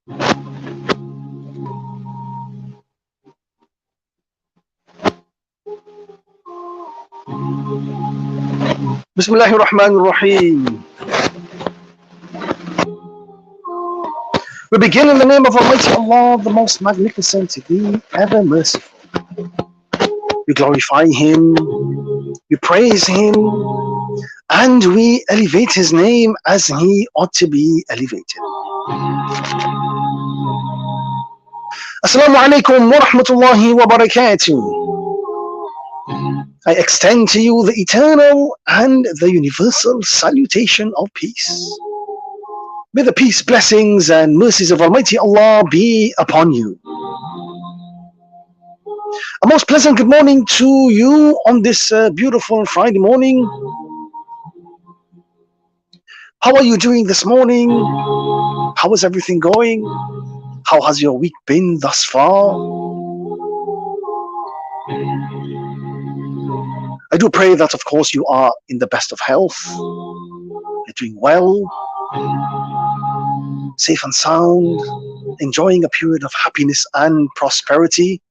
Bismillahir Rahmanir Rahim. We begin in the name of Almighty Allah, the most magnificent, the ever merciful. We glorify Him, we praise Him, and we elevate His name as He ought to be elevated. Assalamu alaikum wa rahmatullahi wa barakatuh. I extend to you the eternal and the universal salutation of peace. May the peace, blessings, and mercies of Almighty Allah be upon you. A most pleasant good morning to you on this beautiful Friday morning. How are you doing this morning? How is everything going? How has your week been thus far? I do pray that, of course, you are in the best of health. You're doing well, safe and sound, enjoying a period of happiness and prosperity.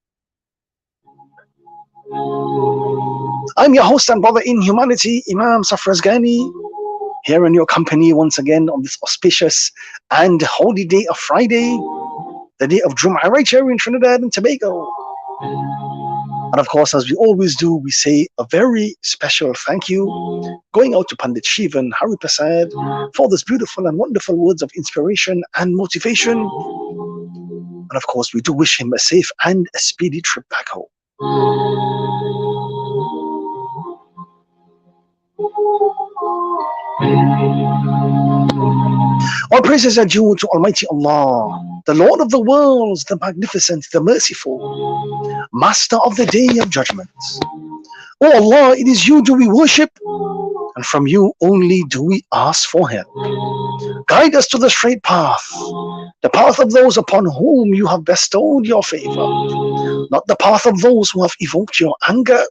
I'm your host and brother in humanity, Imam Safraz Ghani, here in your company once again on this auspicious and holy day of Friday, the day of Jum'ah, right here in Trinidad and Tobago. And of course, as we always do, we say a very special thank you going out to Pandit Shivan Hari Prasad for those beautiful and wonderful words of inspiration and motivation. And of course, we do wish him a safe and a speedy trip back home. All praises are due to Almighty Allah, the Lord of the worlds, the magnificent, the merciful, Master of the Day of Judgment. Oh Allah, it is you do we worship, and from you only do we ask for help. Guide us to the straight path, the path of those upon whom you have bestowed your favor, not the path of those who have evoked your anger,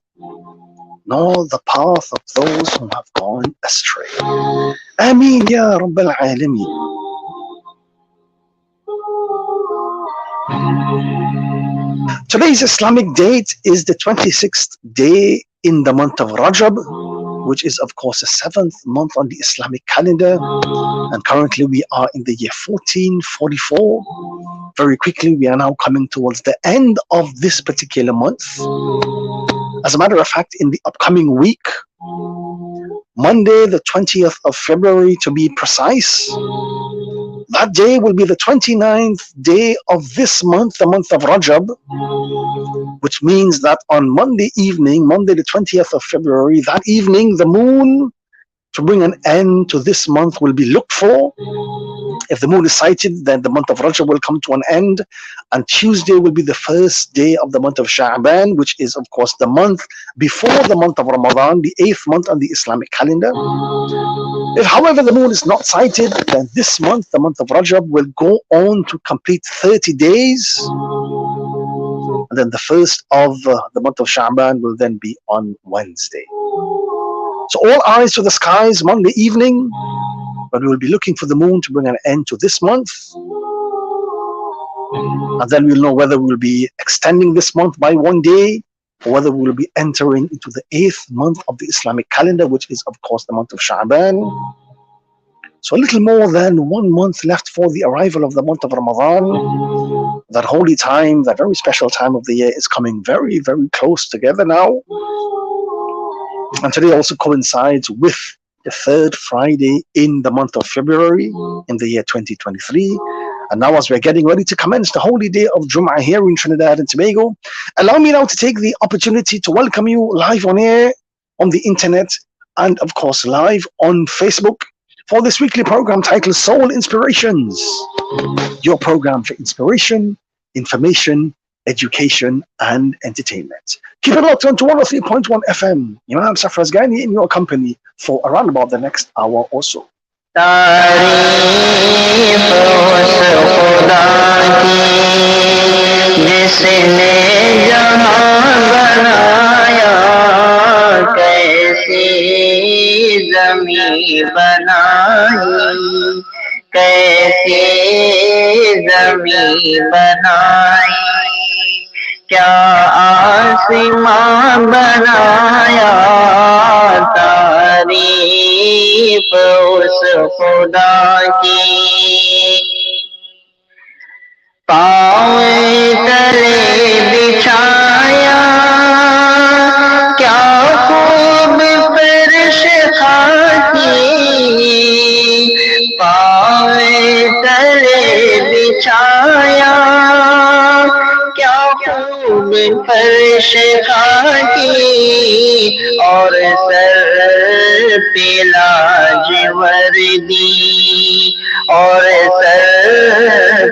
nor the path of those who have gone astray. Ameen ya Rabbal Alameen. Today's Islamic date is the 26th day in the month of Rajab, which is of course the 7th month on the Islamic calendar, and currently we are in the year 1444. Very quickly we are now coming towards the end of this particular month. As a matter of fact, in the upcoming week, Monday the 20th of February to be precise, that day will be the 29th day of this month, the month of Rajab, which means that on Monday evening, Monday the 20th of February, that evening the moon, to bring an end to this month, will be looked for. If the moon is sighted, then the month of Rajab will come to an end, and Tuesday will be the first day of the month of Sha'ban, which is of course the month before the month of Ramadan, the 8th month on the Islamic calendar. If however the moon is not sighted, then this month, the month of Rajab, will go on to complete 30 days, and then the first of the month of Sha'ban will then be on Wednesday. So all eyes to the skies Monday evening, but we will be looking for the moon to bring an end to this month. And then we'll know whether we'll be extending this month by one day, or whether we will be entering into the 8th month of the Islamic calendar, which is of course the month of Sha'ban. So a little more than 1 month left for the arrival of the month of Ramadan. That holy time, that very special time of the year is coming very, very close together now. And today also coincides with the 3rd Friday in the month of February in the year 2023. And now as we're getting ready to commence the holy day of Jum'ah here in Trinidad and Tobago, allow me now to take the opportunity to welcome you live on air, on the internet, and of course live on Facebook for this weekly program titled Soul Inspirations, your program for inspiration, information, education, and entertainment. Keep it locked on to 103.1 FM. Imam Safraz Ghani in your company for around about the next hour or so. तारीफ उस खुदा की जिसने जहां बनाया, कैसी जमीन बनाई, कैसी زمین بنائی کیا آسمان بنایا تعریف اس خدا کی پاؤں تلے بچھایا کیا خوب فرش خاکی پاؤں تلے بچھایا کیا خوب فرش خاکی اور سر پہ لاجوردی اور سر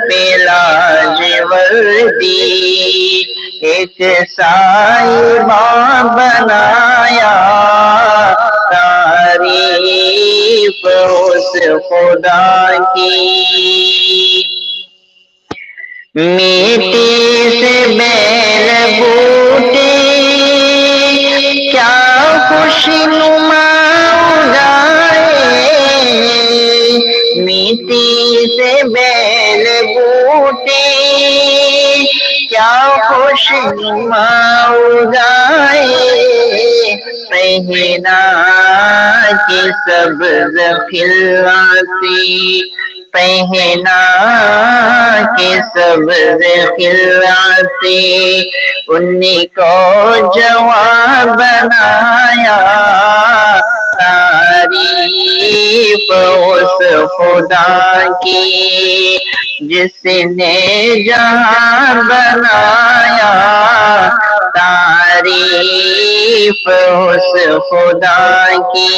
پہ لاجوردی ایک صاحبہ بنایا تعریف اس خدا کی میٹی سے بیل بوٹے کیا خوش نما اگائے میٹی سے بیل بوٹے کیا خوش نما اگائے پہنا کی سبز کھلاتی پہنا کے سبز کھلاتے انہیں کو جوان بنایا تعریف اس خدا کی جس نے جہاں بنایا تعریف اس خدا کی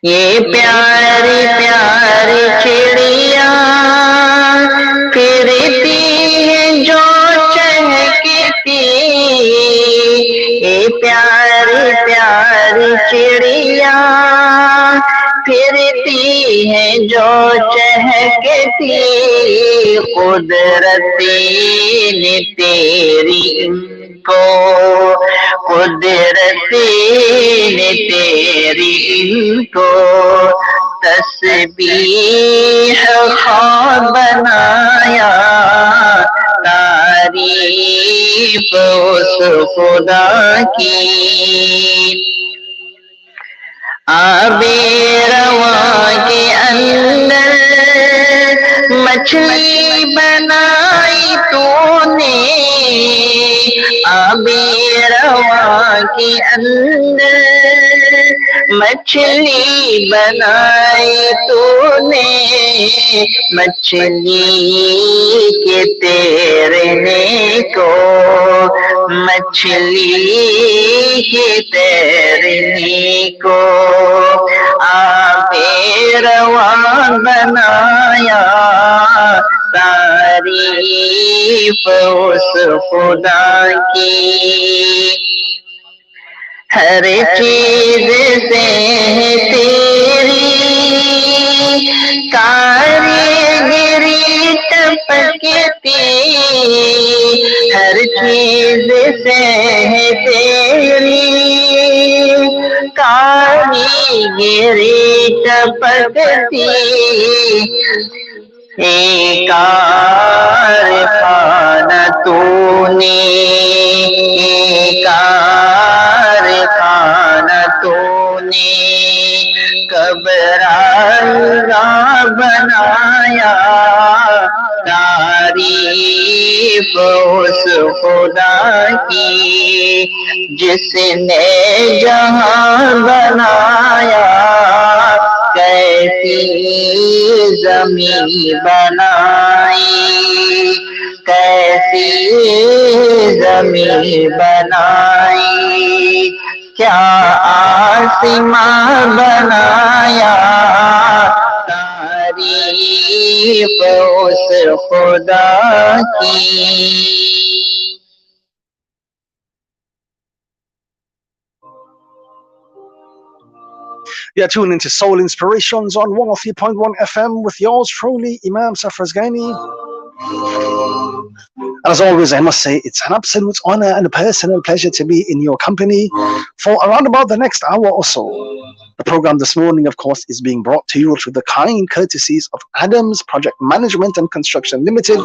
یہ پیاری پیاری چڑیا پھرتی ہے جو چہکتی یہ پیاری پیاری چڑیا پھرتی ہے جو چہکتی قدرتی نے تیری ان کو قدرتی نے تیری ان کو تسبیح خواب بنایا تعریف اس خدا کی آب رواں کے اندر مچھلی بنائی تو نے آب رواں کے اندر مچھلی بنائی تو نے مچھلی کے تیرنے کو مچھلی کے تیرنے کو آب رواں بنایا تعریف اس خدا کی ہر چیز سے ہے تیری کاریگری ٹپکتی ہر چیز سے ہے تیری کاریگری ٹپکتی ایک کارخانہ تو نے ایک کارخانہ تو نے کبرا بنایا تعریف اس خدا کی جس نے جہاں بنایا کیسی زمین بنائی کیسی زمین بنائی کیا آسمان بنایا تعریف اس خدا کی You're tuned into Soul Inspirations on 103.1 FM with yours truly, Imam Safar Ghani. As always, I must say it's an absolute honor and a personal pleasure to be in your company for around about the next hour or so. The program this morning, of course, is being brought to you through the kind courtesies of Adams Project Management and Construction Limited,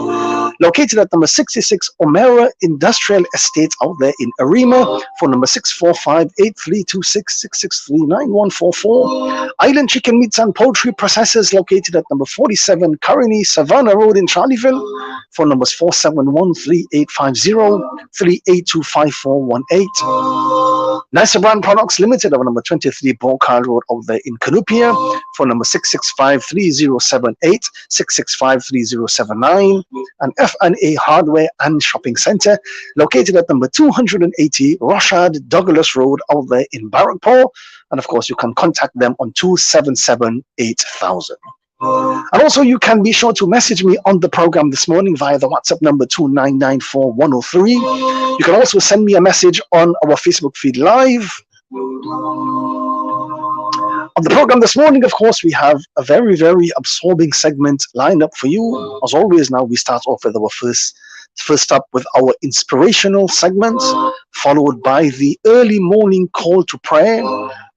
located at number 66 Omera Industrial Estate out there in Arima. Phone number 645-8326-663-9144. Island Chicken Meats and Poultry Processors, located at number 47 Currany Savannah Road in Charleville. Phone numbers 471-3850, 3825-418. Nicer Brand Products Limited, over number 23 Bokal Road out there in Canupia. Phone number 665-3078, 665-3079. And F&A Hardware and Shopping Center, located at number 280 Roshad Douglas Road out there in Barrackpore. And of course, you can contact them on 277-8000. And also, you can be sure to message me on the program this morning via the WhatsApp number 2994103. You can also send me a message on our Facebook feed live. On the program this morning, of course, we have a very, very absorbing segment lined up for you. As always, now we start off with our first up with our inspirational segment, followed by the early morning call to prayer.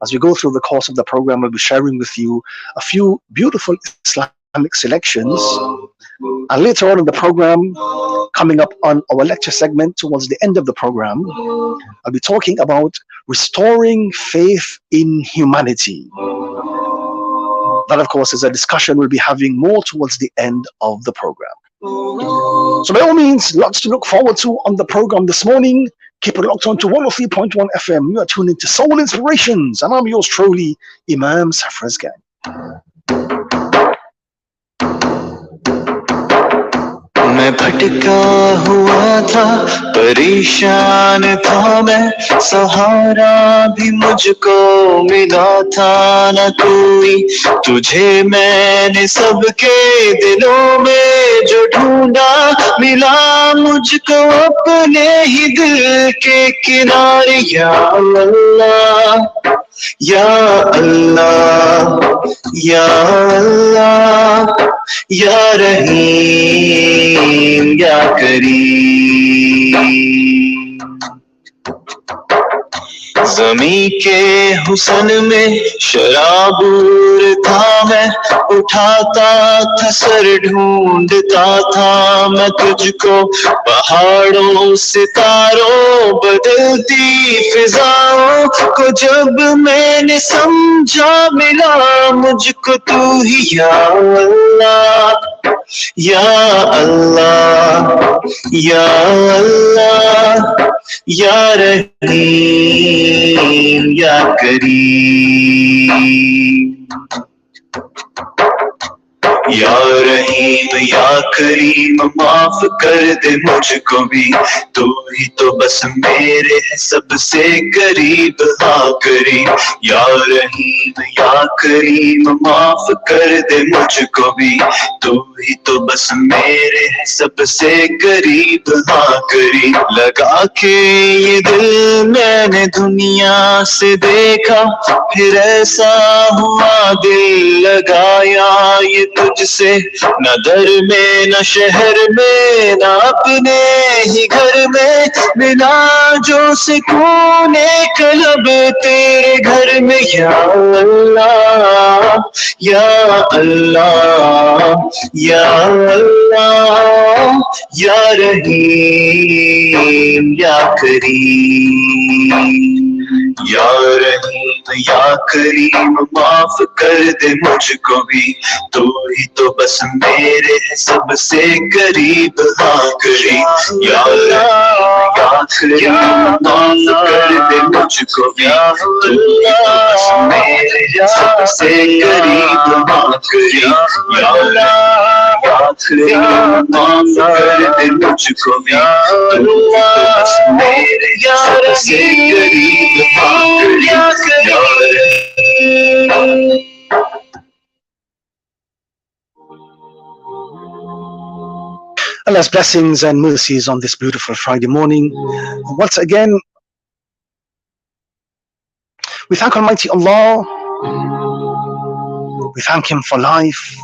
As we go through the course of the program, I'll be sharing with you a few beautiful Islamic selections. And later on in the program, coming up on our lecture segment towards the end of the program, I'll be talking about restoring faith in humanity. That, of course, is a discussion we'll be having more towards the end of the program. So by all means, lots to look forward to on the program this morning. Keep it locked on to 103.1 FM. You are tuned into Soul Inspirations, and I'm yours truly, Imam Safraz Gang. मैं भटका हुआ था, परेशान था मैं, सहारा भी मुझको मिला था न कोई। तुझे मैंने सबके दिलों में जो ढूंढा, मिला मुझको अपने ही दिल के किनारे। या अल्लाह या अल्लाह या अल्लाह या रहीम या करीम। ज़मी के हुस्न में शराबूर था मैं, उठाता था सर ढूंढता था मैं तुझको। पहाड़ों सितारों बदलती फिजाओं को जब मैंने समझा, मिला मुझको तू ही। या अल्लाह या अल्लाह या अल्लाह या रहीम या करीम। या रहीम या करीम माफ कर दे मुझको भी, तू ही तो बस मेरे है सबसे करीब। हाँ करीम या रहीम या करीम माफ कर दे मुझको भी, तू ही तो बस मेरे है सबसे करीब। हाँ करीम लगा के ये दिल मैंने दुनिया से देखा, फिर ऐसा हुआ दिल लगाया ये तुझसे। न दर में न शहर में न अपने ही घर में, मिला जो सुकून कलब तेरे घर में। या अल्लाह या अल्लाह या अल्लाह या रहीम या करीम। या रहीम या करीम माफ कर दे मुझको भी, तू ही तो बस मेरे है सबसे करीब। हाँ करीम या अल्लाह या करीम माफ कर दे मुझको भी, तू ही तो बस मेरे है सबसे करीब। हाँ करीम या अल्लाह या करीम माफ कर दे मुझको भी, तू ही तो बस मेरे है सबसे करीब। Allah's blessings and mercies on this beautiful Friday morning. Once again, we thank Almighty Allah. We thank Him for life.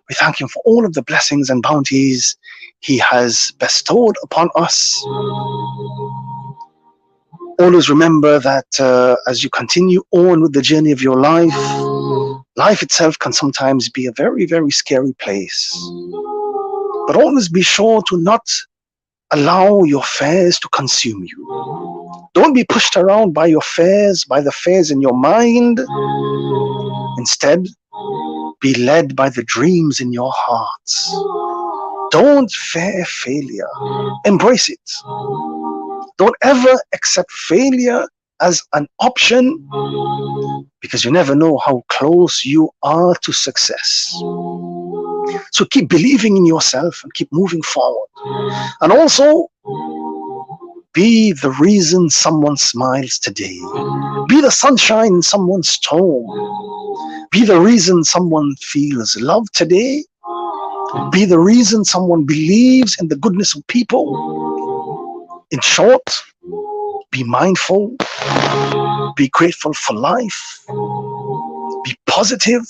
We thank Him for all of the blessings and bounties He has bestowed upon us. Always remember that as you continue on with the journey of your life itself can sometimes be a very, very scary place. But always be sure to not allow your fears to consume you. Don't be pushed around by your fears, by the fears in your mind. Instead, be led by the dreams in your hearts. Don't fear failure. Embrace it. Don't ever accept failure as an option, because you never know how close you are to success. So keep believing in yourself and keep moving forward. And also, be the reason someone smiles today. Be the sunshine in someone's storm. Be the reason someone feels love today. Be the reason someone believes in the goodness of people. In short, be mindful, be grateful for life, be positive,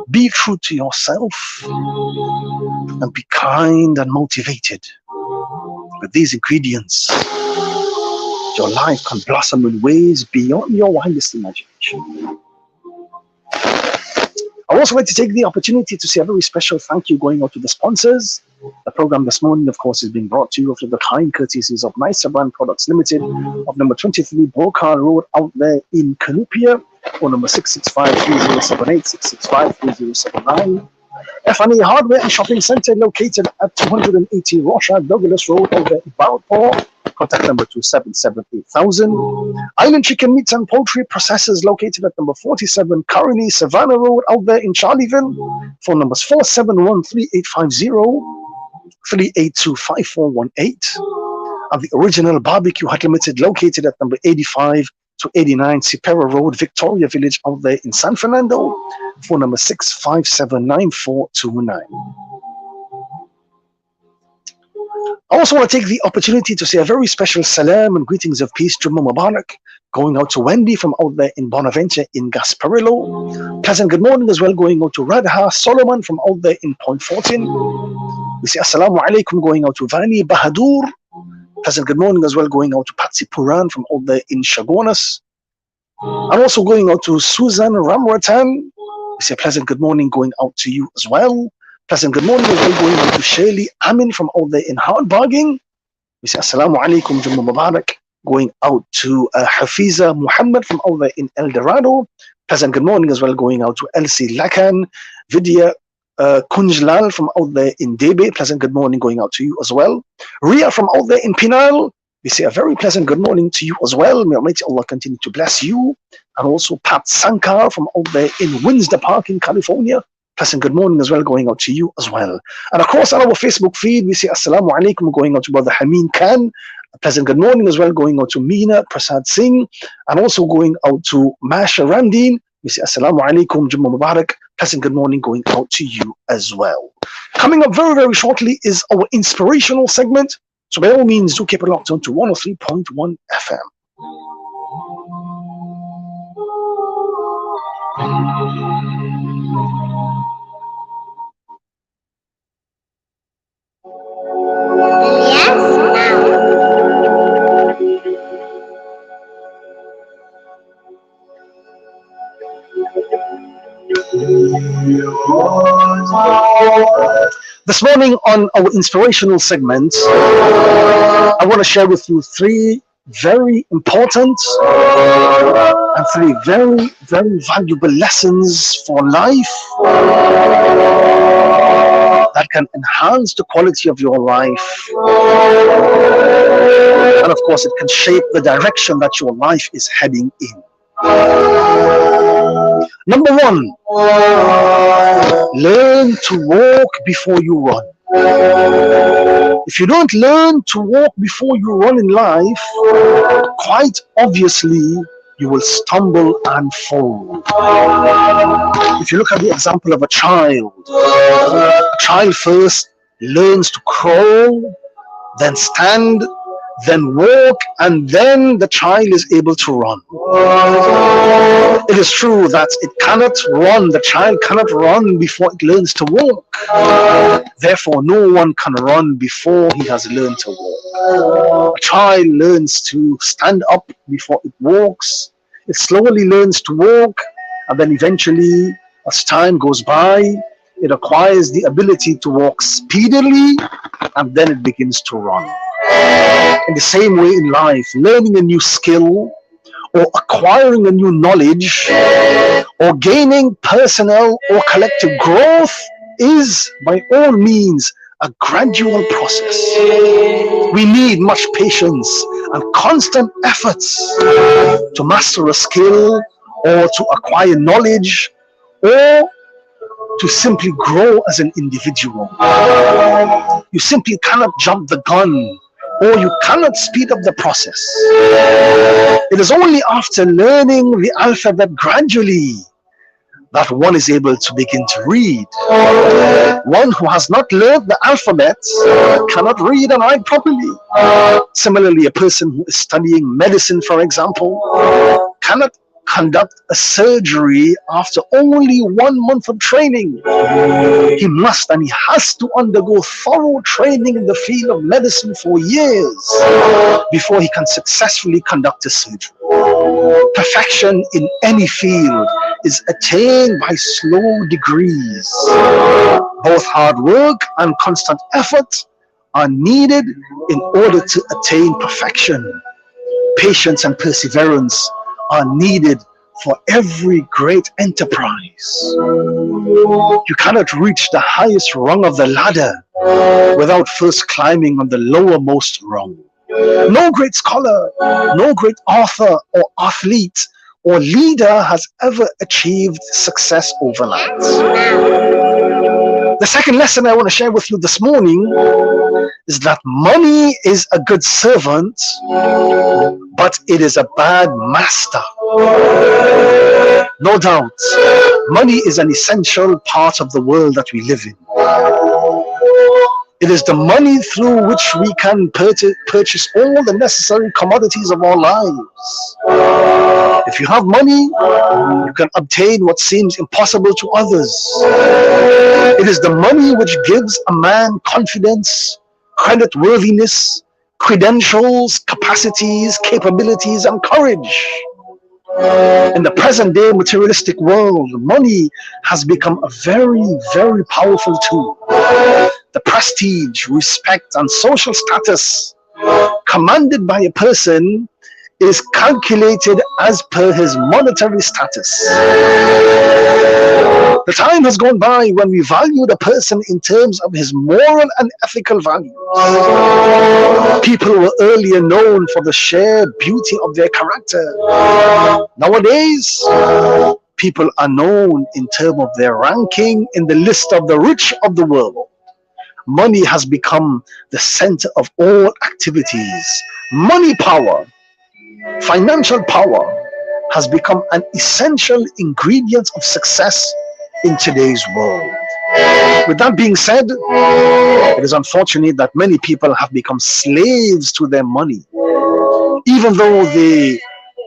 be true to yourself, and be kind and motivated. With these ingredients, your life can blossom in ways beyond your wildest imagination. I also like to take the opportunity to say a very special thank you going out to the sponsors. The program this morning, of course, is being brought to you through the kind courtesies of Nicer Brand Products Limited of number 23 Brokar Road out there in Canupia, or number 665-3078, 665-3079. F&A Hardware and Shopping Center located at 280 Rorschach Douglas Road over in Balpur. Contact number 277-8000. Island Chicken Meats and Poultry Processors located at number 47 Currently Savannah Road out there in Charleville. Phone numbers 471-3850, 382-5418. And the Original Barbecue Hut Limited located at number 85 to 89 Sipera Road, Victoria Village out there in San Fernando. Phone number 657-9429. I also want to take the opportunity to say a very special salam and greetings of peace, Jummah Mubarak, going out to Wendy from out there in Bonaventure in Gasparillo. Pleasant good morning as well going out to Radha Solomon from out there in Point 14. We say Assalamu alaikum going out to Vani Bahadur. Pleasant good morning as well going out to Patsy Puran from out there in Shagonas. I'm also going out to Susan Ramratan. We say pleasant good morning going out to you as well. Pleasant good morning as well going out to Shirley Amin from out there in Hardbarging. We say Assalamu alaikum Jummah Mubarak going out to Hafiza Muhammad from out there in El Dorado. Pleasant good morning as well going out to Elsie Lakan, Vidya Kunjlal from out there in Debe. Pleasant good morning going out to you as well. Ria from out there in Pinal. We say a very pleasant good morning to you as well. May Almighty Allah continue to bless you. And also Pat Sankar from out there in Windsor Park in California. Pleasant good morning as well going out to you as well. And of course on our Facebook feed we say Assalamu alaikum going out to Brother Hameen Khan. A pleasant good morning as well going out to Meena Prasad Singh. And also going out to Masha Ramdeen. We say Assalamu alaikum Jummah Mubarak. Pleasant good morning going out to you as well. Coming up very, very shortly is our inspirational segment. So by all means, do keep it locked on to 103.1 FM. This morning on our inspirational segment, I want to share with you three very important and three very, very valuable lessons for life that can enhance the quality of your life. And of course, it can shape the direction that your life is heading in. Number one, learn to walk before you run. If you don't learn to walk before you run in life, quite obviously you will stumble and fall. If you look at the example of a child first learns to crawl, then stand, then walk, and then the child is able to run. It is true that the child cannot run before it learns to walk. Therefore, no one can run before he has learned to walk. A child learns to stand up before it walks. It slowly learns to walk, and then eventually, as time goes by, it acquires the ability to walk speedily, and then it begins to run. In the same way in life, learning a new skill or acquiring a new knowledge or gaining personal or collective growth is by all means a gradual process. We need much patience and constant efforts to master a skill or to acquire knowledge or to simply grow as an individual. You simply cannot jump the gun, or you cannot speed up the process. It is only after learning the alphabet gradually that one is able to begin to read. One who has not learned the alphabet cannot read and write properly. Similarly, a person who is studying medicine, for example, cannot conduct a surgery after only 1 month of training. He must and he has to undergo thorough training in the field of medicine for years before he can successfully conduct a surgery. Perfection in any field is attained by slow degrees. Both hard work and constant effort are needed in order to attain perfection. Patience and perseverance are needed for every great enterprise. You cannot reach the highest rung of the ladder without first climbing on the lowermost rung. No great scholar, no great author or athlete or leader has ever achieved success overnight. The second lesson I want to share with you this morning is that money is a good servant, but it is a bad master. No doubt, money is an essential part of the world that we live in. It is the money through which we can purchase all the necessary commodities of our lives. If you have money, you can obtain what seems impossible to others. It is the money which gives a man confidence, creditworthiness, credentials, capacities, capabilities, and courage. In the present day materialistic world, money has become a very, very powerful tool. The prestige, respect, and social status commanded by a person is calculated as per his monetary status. The time has gone by when we valued a person in terms of his moral and ethical values. People were earlier known for the sheer beauty of their character. Nowadays, people are known in terms of their ranking in the list of the rich of the world. Money has become the center of all activities. Money power, financial power, has become an essential ingredient of success in today's world. With that being said, it is unfortunate that many people have become slaves to their money. Even though they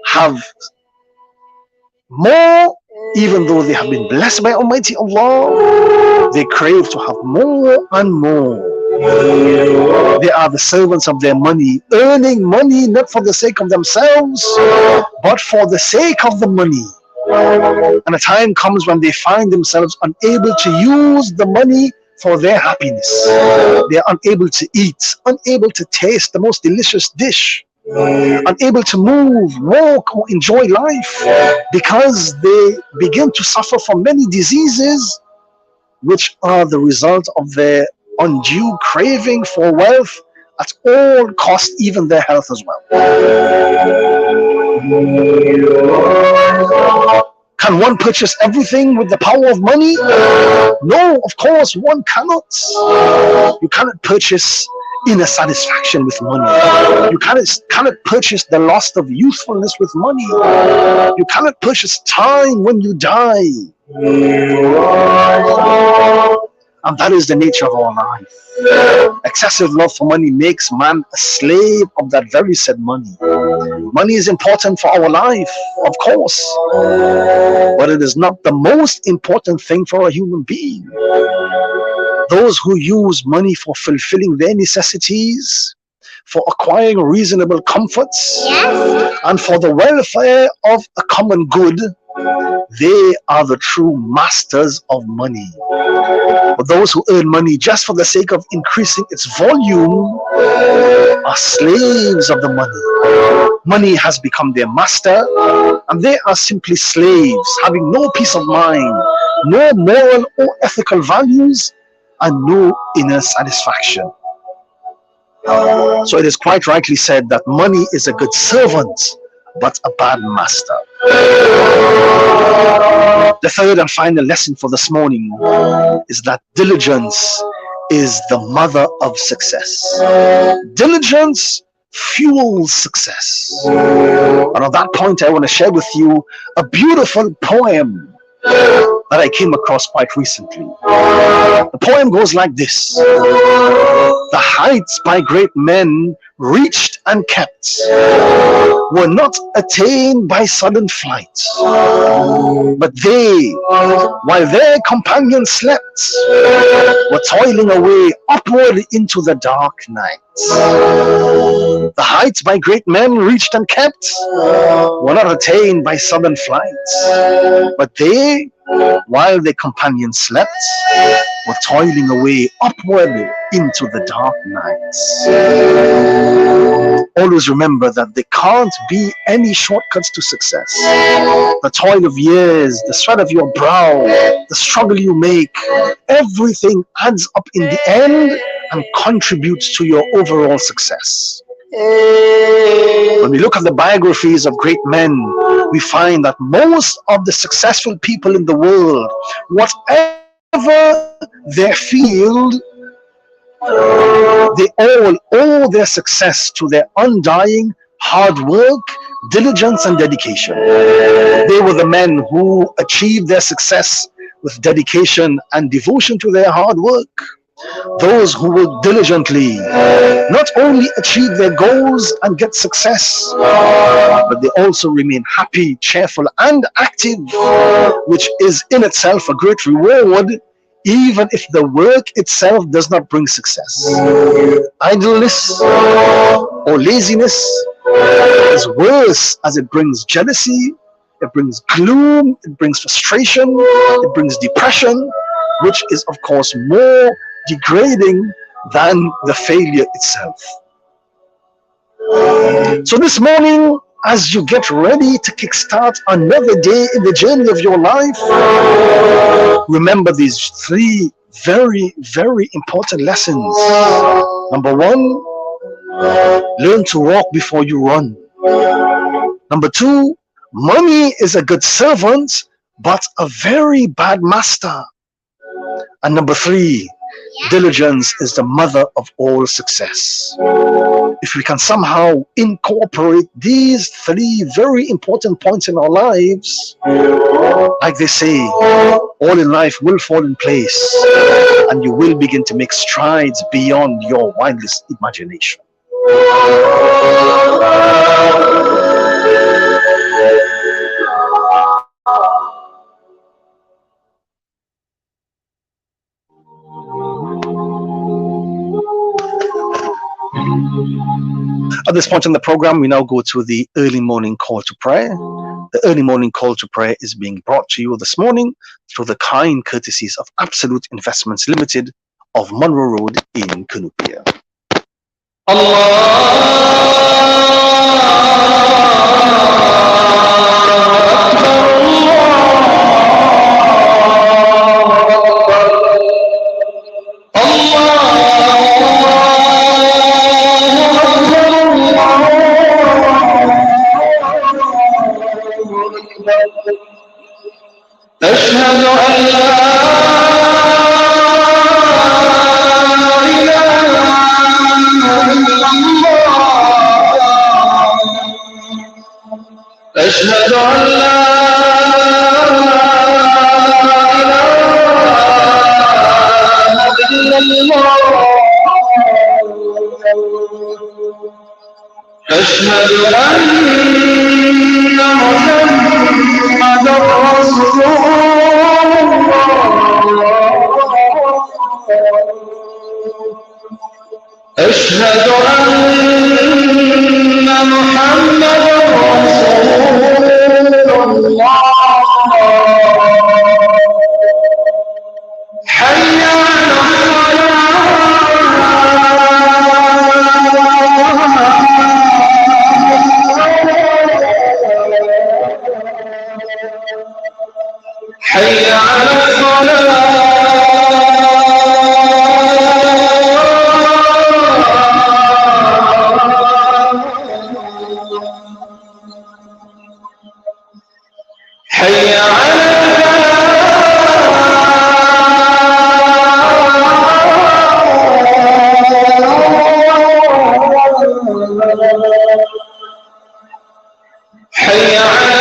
have more, even though they have been blessed by Almighty Allah, they crave to have more and more. They are the servants of their money, earning money not for the sake of themselves, but for the sake of the money. And a time comes when they find themselves unable to use the money for their happiness. They are unable to eat, unable to taste the most delicious dish, unable to move, walk, or enjoy life, because they begin to suffer from many diseases which are the result of their undue craving for wealth at all costs, even their health as well. Can one purchase everything with the power of money? No, of course, one cannot. You cannot purchase inner satisfaction with money. You cannot purchase the loss of youthfulness with money. You cannot purchase time when you die. And that is the nature of our life. Excessive love for money makes man a slave of that very said money. Money is important for our life, of course, but it is not the most important thing for a human being. Those who use money for fulfilling their necessities, for acquiring reasonable comforts, and for the welfare of a common good, they are the true masters of money. But those who earn money just for the sake of increasing its volume are slaves of the money. Money has become their master, and they are simply slaves, having no peace of mind, no moral or ethical values, and no inner satisfaction. So it is quite rightly said that money is a good servant, but a bad master. The third and final lesson for this morning is that diligence is the mother of success. Diligence fuels success. And on that point, I want to share with you a beautiful poem that I came across quite recently. The poem goes like this: the heights by great men reached and kept were not attained by sudden flight, but they, while their companions slept, were toiling away upward into the dark night. The heights by great men reached and kept were not attained by sudden flight, but they, while their companions slept, were toiling away upward into the dark nights. Always remember that there can't be any shortcuts to success. The toil of years, the sweat of your brow, the struggle you make, everything adds up in the end and contributes to your overall success. When we look at the biographies of great men, we find that most of the successful people in the world, whatever their field, they all owe their success to their undying hard work, diligence, and dedication. They were the men who achieved their success with dedication and devotion to their hard work. Those who will diligently not only achieve their goals and get success, but they also remain happy, cheerful, and active, which is in itself a great reward, even if the work itself does not bring success. Idleness or laziness is worse, as it brings jealousy, it brings gloom, it brings frustration, it brings depression, which is of course more degrading than the failure itself. So this morning, as you get ready to kickstart another day in the journey of your life, remember these three very, very important lessons. Number one, learn to walk before you run. Number two, money is a good servant, but a very bad master. And number three, diligence is the mother of all success. If we can somehow incorporate these three very important points in our lives, like they say, all in life will fall in place, and you will begin to make strides beyond your wildest imagination. At this point in the program, we now go to the early morning call to prayer. The early morning call to prayer is being brought to you this morning through the kind courtesies of Absolute Investments Limited of Monroe Road in Cunupia. أشهد أن لا إله إلا الله أشهد أن محمدا رسول الله. أشهد أن محمدا رسول الله. حي على حي على الصلاة. حي على حي على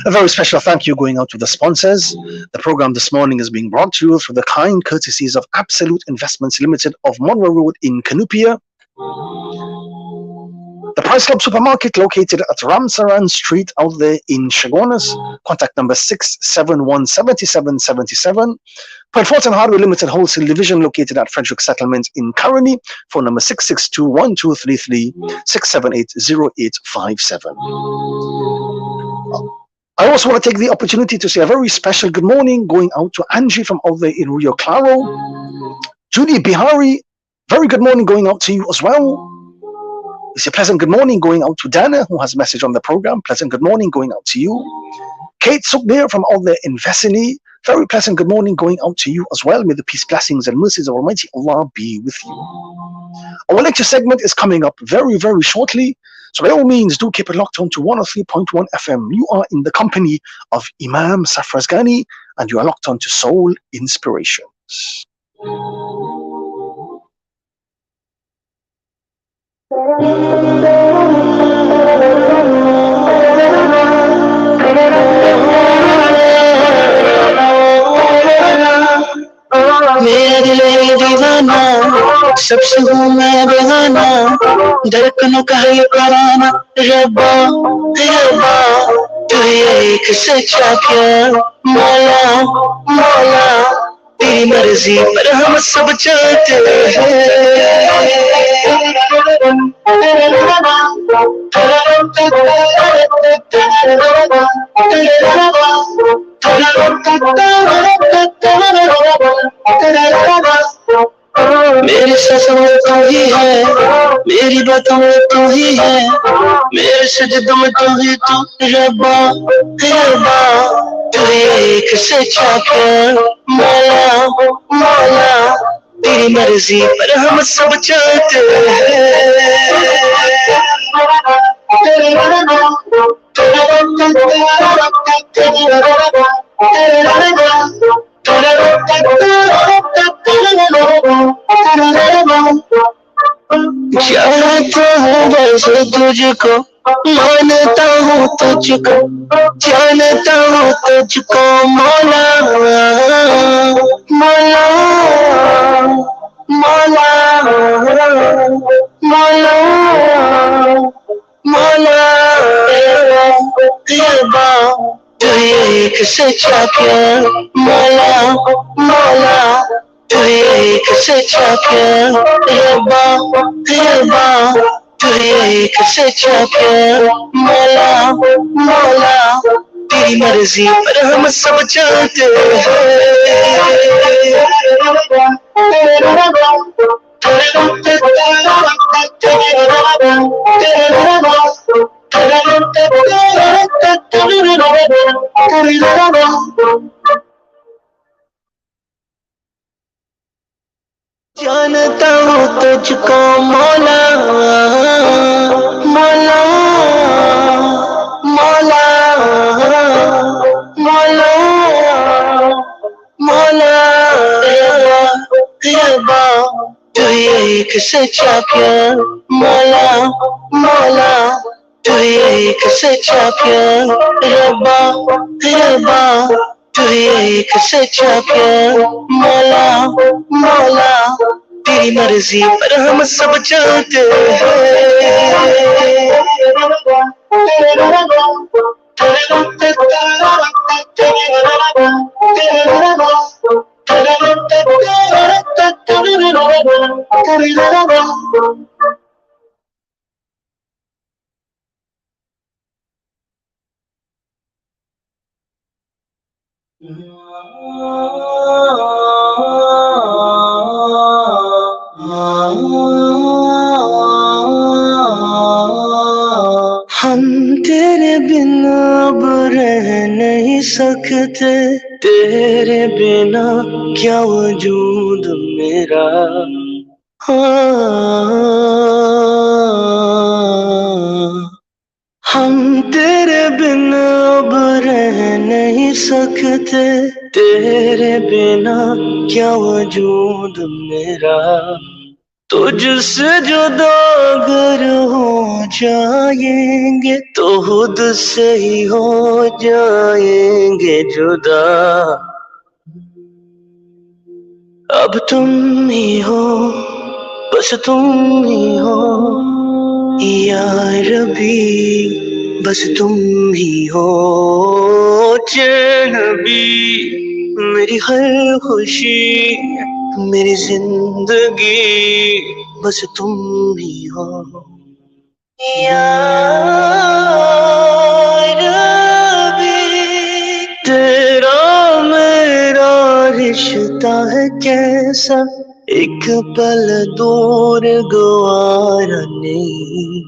A very special thank you going out to the sponsors. The program this morning is being brought to you through the kind courtesies of Absolute Investments Limited of Monroe Road in Canupia. The Price Club Supermarket located at Ramsaran Street out there in Chaguanas. Contact number 671-7777. Point Fortin Hardware Limited Wholesale Division located at Frederick Settlement in Caroni. Phone number 662-1233, 678-0857. I also want to take the opportunity to say a very special good morning going out to Angie from out there in Rio Claro. Judy Bihari, very good morning going out to you as well. It's a pleasant good morning going out to Dana, who has a message on the program. Pleasant good morning going out to you. Kate Sukbir from out there in Vesini, very pleasant good morning going out to you as well. May the peace, blessings, and mercies of Almighty Allah be with you. Our lecture segment is coming up very, very shortly. So by all means, do keep it locked on to 103.1 FM. You are in the company of Imam Safraz Ghani, and you are locked on to Soul Inspirations. मेरा दिल है दीवाना, सबसे हूँ मैं बेगाना, धड़कनों का है ये तराना, रब्बा रब्बा तू ही एक सच्चा प्यार, मौला मौला तेरी मर्जी पर हम सब चलते मेरी सांसों में तू ही है, मेरी बातों में तू ही है, मेरे सजदों में तू ही तू, रब्बा रब्बा तू ही एक सच्चा प्यार, मौला मौला तेरी मर्जी पर हम सब चलते चाहता हूँ बस तुझको, मानता हूँ तुझको, जानता हूँ तुझको मौला मौला तू ही एक सच्चा प्यार मौला मौला तू ही एक सच्चा प्यार रब्बा रब्बा तू ही एक सच्चा प्यार मौला मौला तेरी मर्जी पर हम सब चलते जानता हूँ तुझको मौला मौला मौला मौला मौला रब्बा तू ही एक सच्चा प्यार मौला मौला तू ही एक सच्चा प्यार रब्बा रब्बा तू ही एक सच्चा प्यार मौला मौला तेरी मर्जी पर हम सब चलते हम तेरे बिना अब रह नहीं सकते तेरे बिना क्या वजूद मेरा हम तेरे बिना अब रह नहीं सकते तेरे बिना क्या वजूद मेरा तुझसे जुदा अगर हो जाएंगे तो खुद से ही हो जाएंगे जुदा अब तुम ही हो बस तुम ही हो या रबी बस तुम ही हो चैन भी मेरी हर खुशी मेरी जिंदगी बस तुम ही हो या रबी तेरा मेरा रिश्ता है कैसा एक पल दूर गवारा नहीं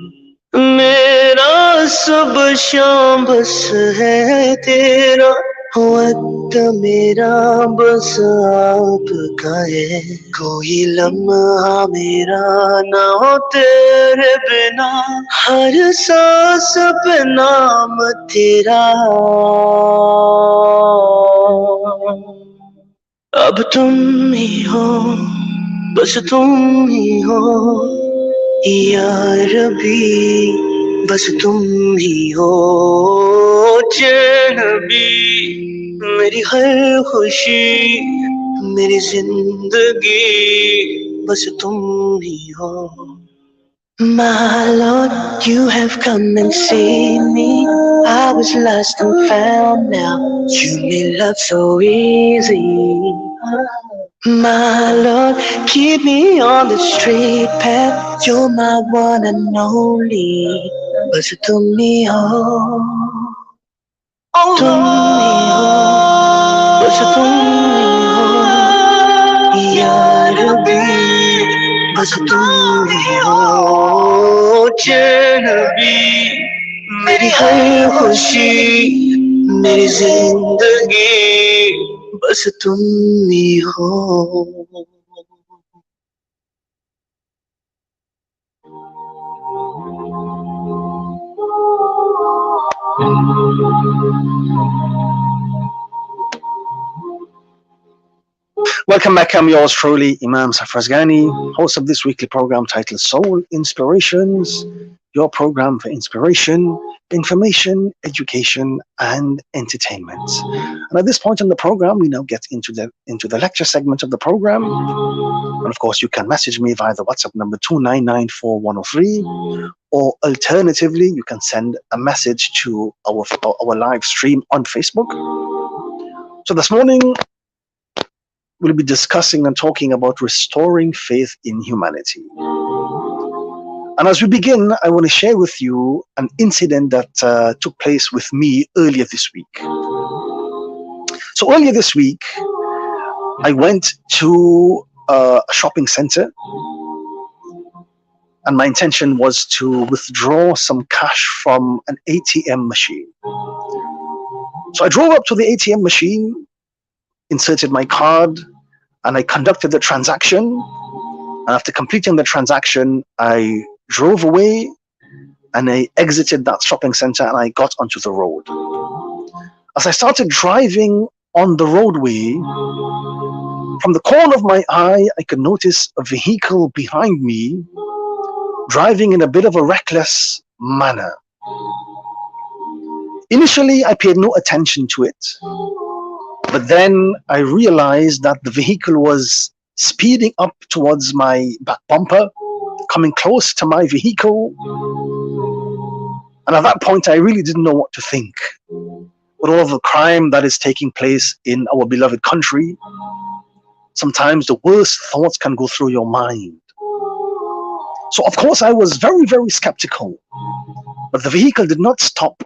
मेरा सब शाम बस है तेरा वक्त मेरा बस आपका है कोई लम्हा मेरा ना हो तेरे बिना हर सांस पे नाम तेरा अब तुम ही हो बस तुम ही हो या रबी बस तुम ही हो चैन भी मेरी हर खुशी मेरी जिंदगी बस तुम ही हो My Lord, you have come and seen me. I was lost and found now. You made love so easy. My Lord, keep me on the straight path. You're my one and only. बस तुम ही हो तुम ही हो बस तुम ही हो या रबी बस तुम ही हो चैन भी मेरी हर खुशी मेरी जिंदगी बस तुम ही हो Welcome back. I'm yours truly, Imam Safraz Ghani, host of this weekly program titled Soul Inspirations, your program for inspiration, information, education, and entertainment. And at this point in the program, we now get into the lecture segment of the program. And of course, you can message me via the WhatsApp number 2994103, or alternatively, you can send a message to our live stream on Facebook. So this morning, we'll be discussing and talking about restoring faith in humanity. And as we begin, I want to share with you an incident that took place with me earlier this week. So earlier this week, I went to a shopping center, and my intention was to withdraw some cash from an ATM machine. So I drove up to the ATM machine, inserted my card, and I conducted the transaction. And after completing the transaction, I drove away and I exited that shopping center and I got onto the road. As I started driving on the roadway, from the corner of my eye, I could notice a vehicle behind me driving in a bit of a reckless manner. Initially, I paid no attention to it, but then I realized that the vehicle was speeding up towards my back bumper, coming close to my vehicle. And at that point, I really didn't know what to think. With all of the crime that is taking place in our beloved country, sometimes the worst thoughts can go through your mind. So of course I was very, very skeptical, but the vehicle did not stop.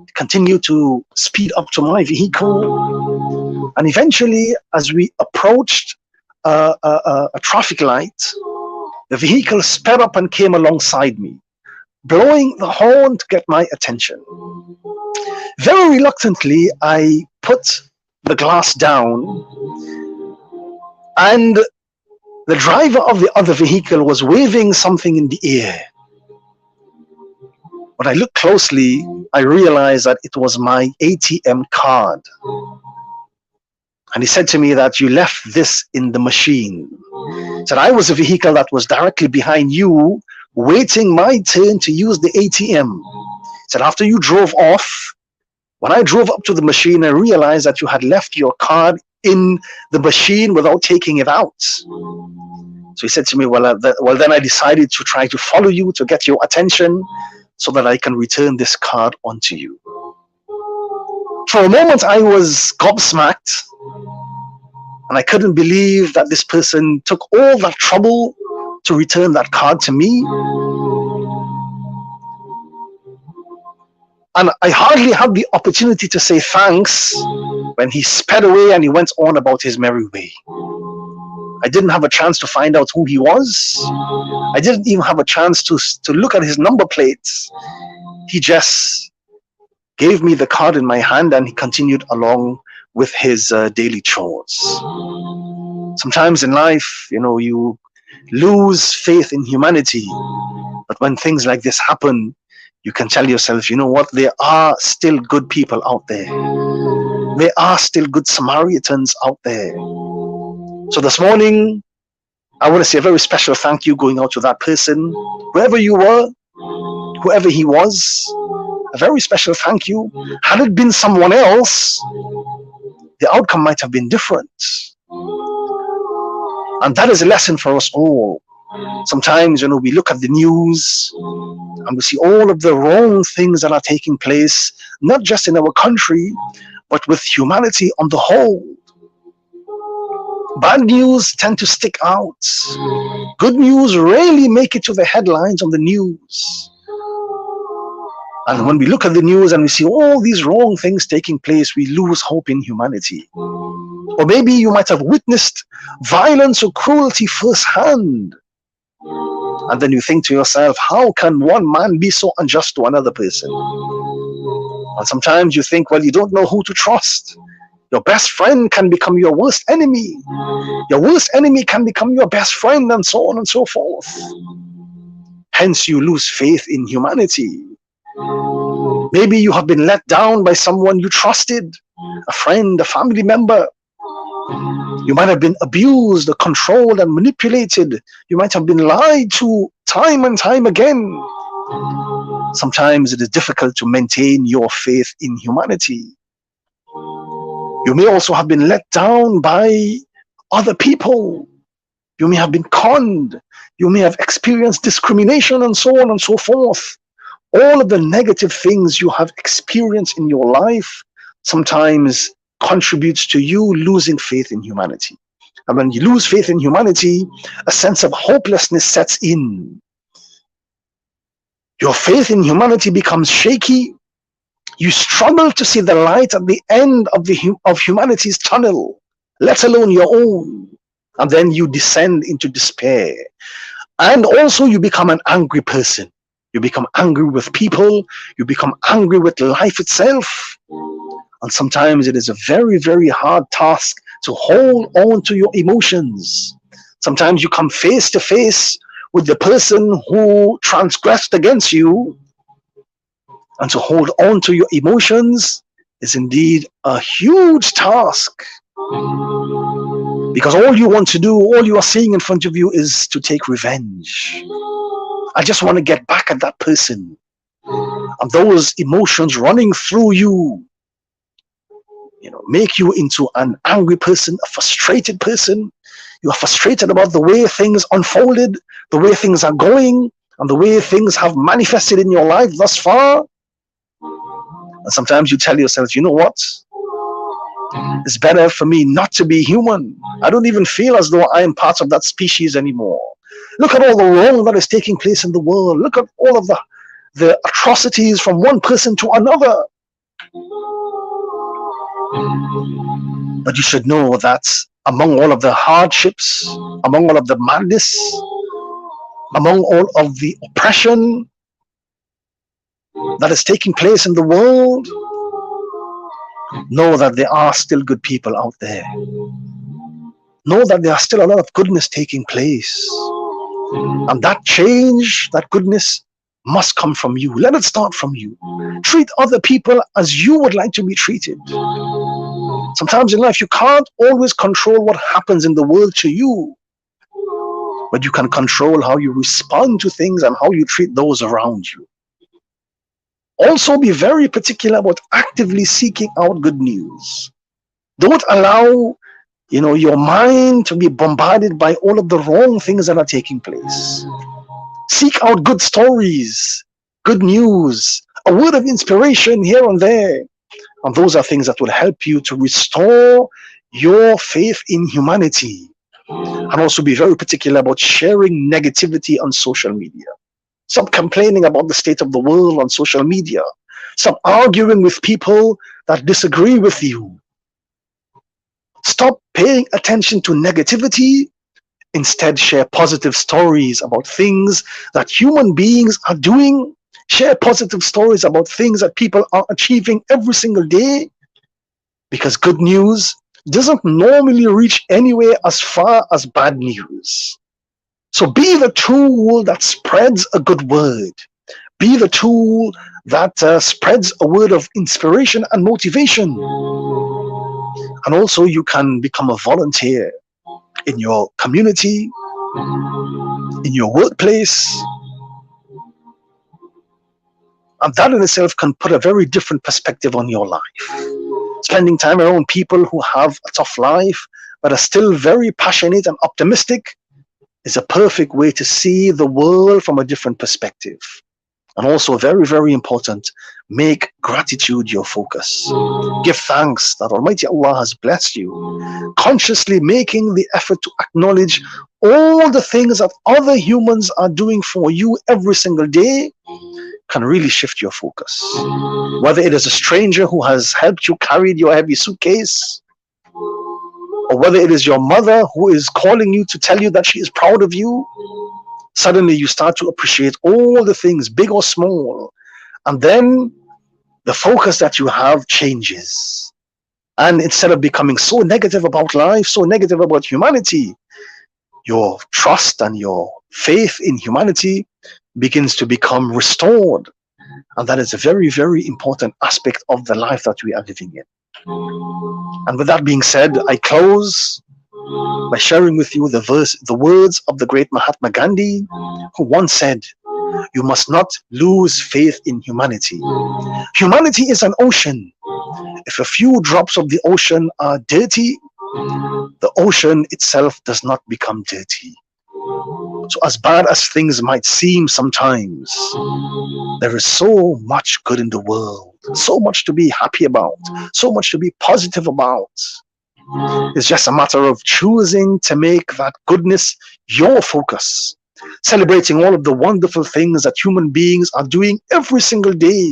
It continued to speed up to my vehicle. And eventually, as we approached a traffic light, the vehicle sped up and came alongside me, blowing the horn to get my attention. Very reluctantly, I put the glass down, and the driver of the other vehicle was waving something in the air. When I looked closely, I realized that it was my ATM card. And he said to me that you left this in the machine. He said I was a vehicle that was directly behind you, waiting my turn to use the ATM. He said after you drove off, when I drove up to the machine, I realized that you had left your card in the machine without taking it out. So he said to me, well, then I decided to try to follow you to get your attention so that I can return this card onto you. For a moment, I was gobsmacked, and I couldn't believe that this person took all that trouble to return that card to me. And I hardly had the opportunity to say thanks when he sped away and he went on about his merry way. I didn't have a chance to find out who he was. I didn't even have a chance to look at his number plates. He just gave me the card in my hand and he continued along with his daily chores. Sometimes in life, you lose faith in humanity. But when things like this happen, you can tell yourself, you know what, there are still good people out there. There are still good Samaritans out there. So this morning, I want to say a very special thank you going out to that person, wherever you were, whoever he was, a very special thank you. Had it been someone else, the outcome might have been different. And that is a lesson for us all. Sometimes, we look at the news and we see all of the wrong things that are taking place, not just in our country, but with humanity on the whole. Bad news tend to stick out. Good news rarely make it to the headlines on the news. And when we look at the news and we see all these wrong things taking place, we lose hope in humanity. Or maybe you might have witnessed violence or cruelty firsthand. And then you think to yourself, how can one man be so unjust to another person? And sometimes you think, well, you don't know who to trust. Your best friend can become your worst enemy. Your worst enemy can become your best friend, and so on and so forth. Hence, you lose faith in humanity. Maybe you have been let down by someone you trusted, a friend, a family member. You might have been abused or controlled and manipulated. You might have been lied to time and time again. Sometimes it is difficult to maintain your faith in humanity. You may also have been let down by other people You may have been conned. You may have experienced discrimination and so on and so forth. All of the negative things you have experienced in your life sometimes contributes to you losing faith in humanity. And when you lose faith in humanity, a sense of hopelessness sets in. Your faith in humanity becomes shaky. You struggle to see the light at the end of humanity's tunnel, let alone your own. And then you descend into despair. And also you become an angry person. You become angry with people. You become angry with life itself. And sometimes it is a very, very hard task to hold on to your emotions. Sometimes you come face to face with the person who transgressed against you. And to hold on to your emotions is indeed a huge task. Because all you want to do, all you are seeing in front of you is to take revenge. I just want to get back at that person. And those emotions running through you, make you into an angry person, a frustrated person. You are frustrated about the way things unfolded, the way things are going, and the way things have manifested in your life thus far. And sometimes you tell yourself, you know what? It's better for me not to be human. I don't even feel as though I am part of that species anymore. Look at all the wrong that is taking place in the world. Look at all of the atrocities from one person to another. But you should know that among all of the hardships, among all of the madness, among all of the oppression that is taking place in the world, know that there are still good people out there. Know that there are still a lot of goodness taking place. And that change, that goodness must come from you. Let it start from you. Treat other people as you would like to be treated. Sometimes in life, you can't always control what happens in the world to you, but you can control how you respond to things and how you treat those around you. Also, be very particular about actively seeking out good news. Don't allow, your mind to be bombarded by all of the wrong things that are taking place. Seek out good stories, good news, a word of inspiration here and there. And those are things that will help you to restore your faith in humanity. And also be very particular about sharing negativity on social media. Stop complaining about the state of the world on social media. Stop arguing with people that disagree with you. Stop paying attention to negativity. Instead, share positive stories about things that human beings are doing. Share positive stories about things that people are achieving every single day. Because good news doesn't normally reach anywhere as far as bad news. So be the tool that spreads a good word. Be the tool that spreads a word of inspiration and motivation. And also you can become a volunteer in your community, in your workplace. And that in itself can put a very different perspective on your life. Spending time around people who have a tough life, but are still very passionate and optimistic, is a perfect way to see the world from a different perspective. And also very, very important, make gratitude your focus. Give thanks that Almighty Allah has blessed you. Consciously making the effort to acknowledge all the things that other humans are doing for you every single day can really shift your focus. Whether it is a stranger who has helped you carry your heavy suitcase, or whether it is your mother who is calling you to tell you that she is proud of you, suddenly you start to appreciate all the things, big or small. And then the focus that you have changes. And instead of becoming so negative about life, so negative about humanity, your trust and your faith in humanity begins to become restored. And that is a very, very important aspect of the life that we are living in. And with that being said, I close by sharing with you the words of the great Mahatma Gandhi, who once said, "You must not lose faith in humanity. Humanity is an ocean. If a few drops of the ocean are dirty, the ocean itself does not become dirty. So as bad as things might seem sometimes, there is so much good in the world, so much to be happy about, so much to be positive about. It's just a matter of choosing to make that goodness your focus, celebrating all of the wonderful things that human beings are doing every single day,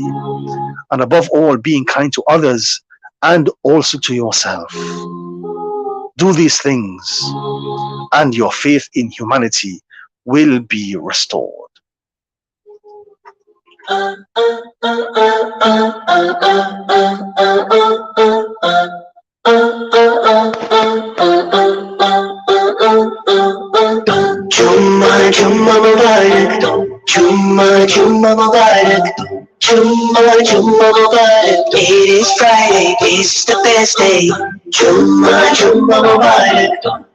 and above all, being kind to others and also to yourself. Do these things, and your faith in humanity will be restored. Jumma Jumma Mubarak, Jumma Jumma Mubarak, Jumma Jumma Mubarak. It is Friday, this is the best day. Jumma Jumma Mubarak.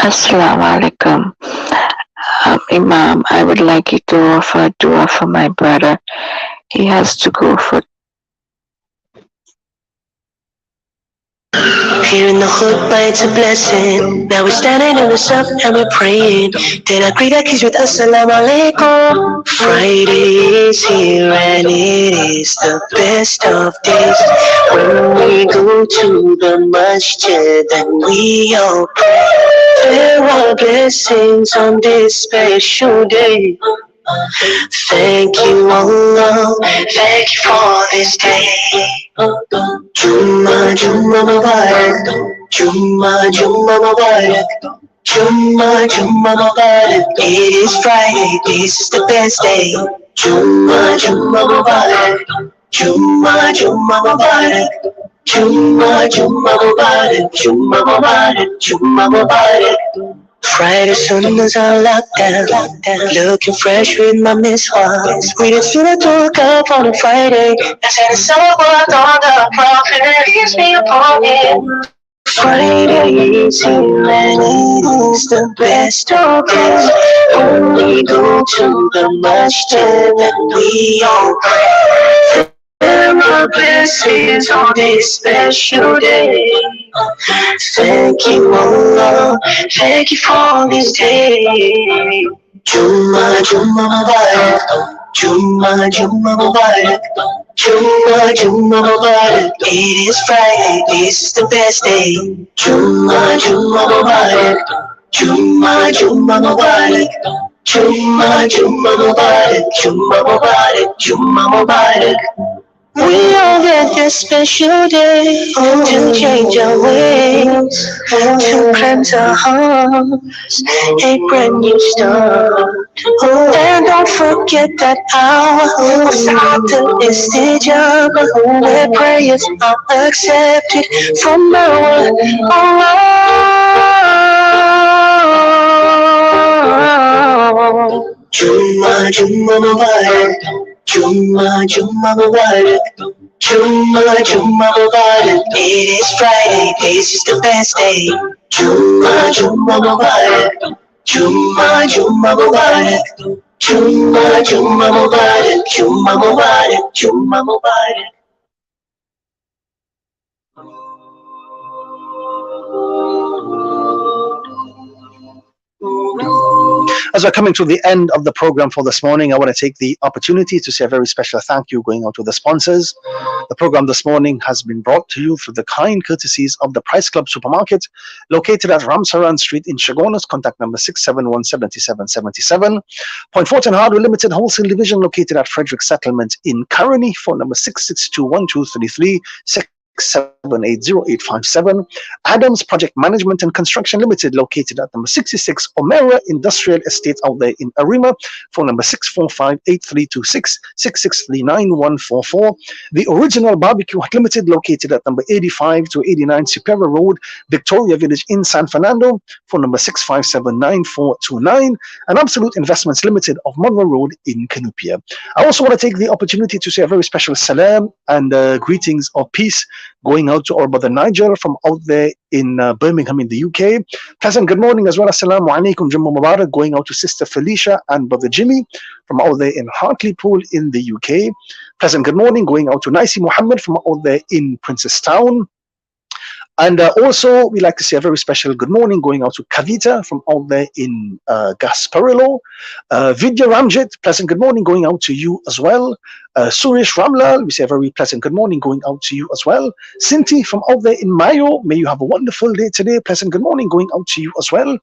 Assalamu alaikum. Imam, I would like you to offer dua for my brother. He has to go for Hearing the khutbah, it's a blessing. Now we're standing in the sun and we're praying. Then I greet our kids with Assalamu alaikum. Friday is here and it is the best of days. When we go to the masjid and we all pray, there are blessings on this special day. Thank you, Allah. Thank you for this day. Jumma Jumma Mubarak, Jumma Jumma Mubarak, Jumma Jumma Mubarak. It is Friday, this is the best day. Jumma Jumma Mubarak, Jumma Jumma Mubarak, Jumma Jumma Mubarak, Jumma Mubarak, Jumma Mubarak. Friday sunnahs are locked down, looking fresh with my miswas. We didn't feel like to look up on a Friday. I said it's so what on the prophet leaves me upon it. Friday is here and it is the best of days. When we go to the masjid and we all pray, there are blessings on this special day. Thank you, Allah. Thank you for this day. Jumma Jumma Mubarak, Jumma Jumma Mubarak, Jumma Jumma Mubarak. It is Friday, this is the best day. Jumma Jumma Mubarak, Jumma Jumma Mubarak, Jumma Jumma Mubarak, Jumma Mubarak, Jumma Mubarak. We all get this special day to change our ways, to cleanse our hearts, a brand new start. And don't forget that hour of Saturday is the job where prayers are accepted from our Allah. Jumma Jumma Mubarak, Jumma Jumma Mubarak, Jumma Jumma Mubarak. It is Friday, this is the best day. Jumma Jumma Mubarak, Jumma Jumma Mubarak, Jumma Jumma Mubarak, Jumma Mubarak, Jumma Mubarak. As we're coming to the end of the program for this morning, I want to take the opportunity to say a very special thank you going out to the sponsors. The program this morning has been brought to you through the kind courtesies of the Price Club Supermarket, located at Ramsaran Street in Chagonas. Contact number 671-7777. Point Fortin Hardware Limited Wholesale Division, located at Frederick Settlement in Caroni. Phone number 662-1233. 780-857. Adams Project Management and Construction Limited, located at number 66 Omera Industrial Estate out there in Arima. Phone number 645-8326, 6639-144. The Original Barbecue Hut Limited, located at number 85 to 89 Superior Road, Victoria Village in San Fernando. Phone number 657-9429. And Absolute Investments Limited of Monroe Road in Canupia. I also want to take the opportunity to say a very special salam and greetings of peace going out to our brother Nigel from out there in Birmingham in the UK. Pleasant good morning as well. Assalamu alaikum, Jummah Mubarak, going out to Sister Felicia and brother Jimmy from out there in Hartlepool in the UK. Pleasant good morning going out to Naisi Muhammad from out there in Princestown. And also, we like to say a very special good morning going out to Kavita from out there in Gasparillo. Vidya Ramjit, pleasant good morning going out to you as well. Suresh Ramlal, we say a very pleasant good morning going out to you as well. Sinti from out there in Mayo, may you have a wonderful day today. Pleasant good morning going out to you as well.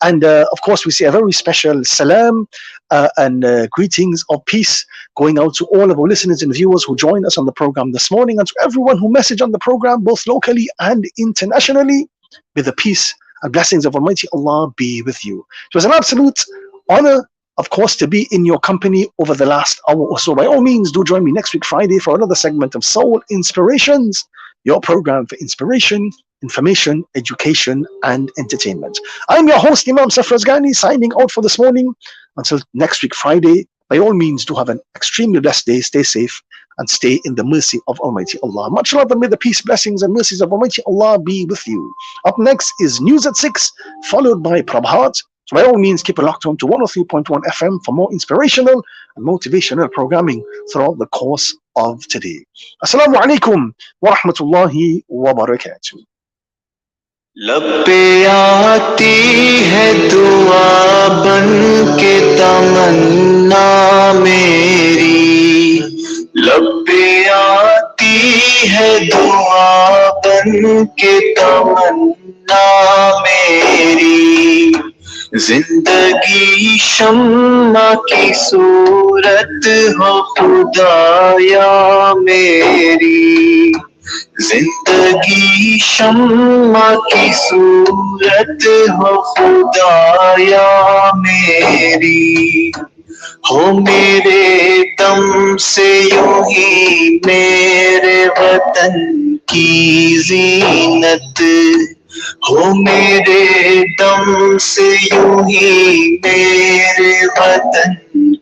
And of course, we say a very special salam and greetings of peace going out to all of our listeners and viewers who joined us on the program this morning, and to everyone who messaged on the program, both locally and internationally. May the peace and blessings of Almighty Allah be with you. It was an absolute honor, of course, to be in your company over the last hour or so. By all means, do join me next week Friday for another segment of Soul Inspirations, your program for inspiration, information, education, and entertainment. I'm your host, Imam Safraz Ghani, signing out for this morning. Until next week Friday, by all means, do have an extremely blessed day. Stay safe and stay in the mercy of Almighty Allah. Much love, and may the peace, blessings, and mercies of Almighty Allah be with you. Up next is News at 6, followed by Prabhat. So by all means, keep it locked on to 103.1 FM for more inspirational and motivational programming throughout the course of today. Assalamu alaikum wa rahmatullahi wa barakatuh. लब पे आती है दुआ बन के तमन्ना मेरी, लब पे आती है दुआ बन के तमन्ना मेरी, जिंदगी शम्मा की सूरत हो खुदाया मेरी, जिंदगी शम्मा की सूरत हो खुदाया मेरी, हो मेरे दम से यूं ही मेरे वतन की जीनत, हो मेरे दम से यूं ही मेरे वतन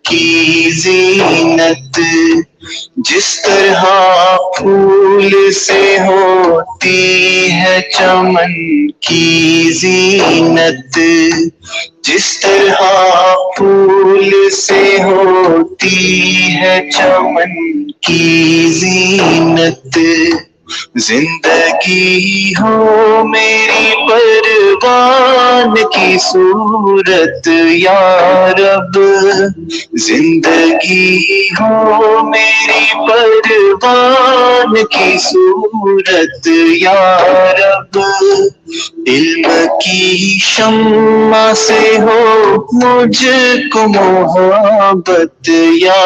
की जीनत, जिस तरह फूल से होती है चमन की जीनत, जिस तरह फूल से होती है चमन की जीनत, जिंदगी हो मेरी परवान की सूरत या रब, जिंदगी हो मेरी परवान की सूरत या रब, इल्म की शम्मा से हो मुझको मोहब्बत या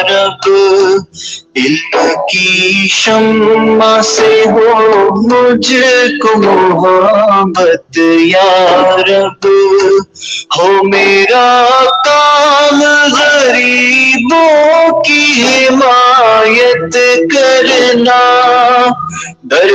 रब, इल्म की शम्मा से हो मुझको मोहब्बत या रब, हो मेरा काम गरीबों की हिमायत करना, दर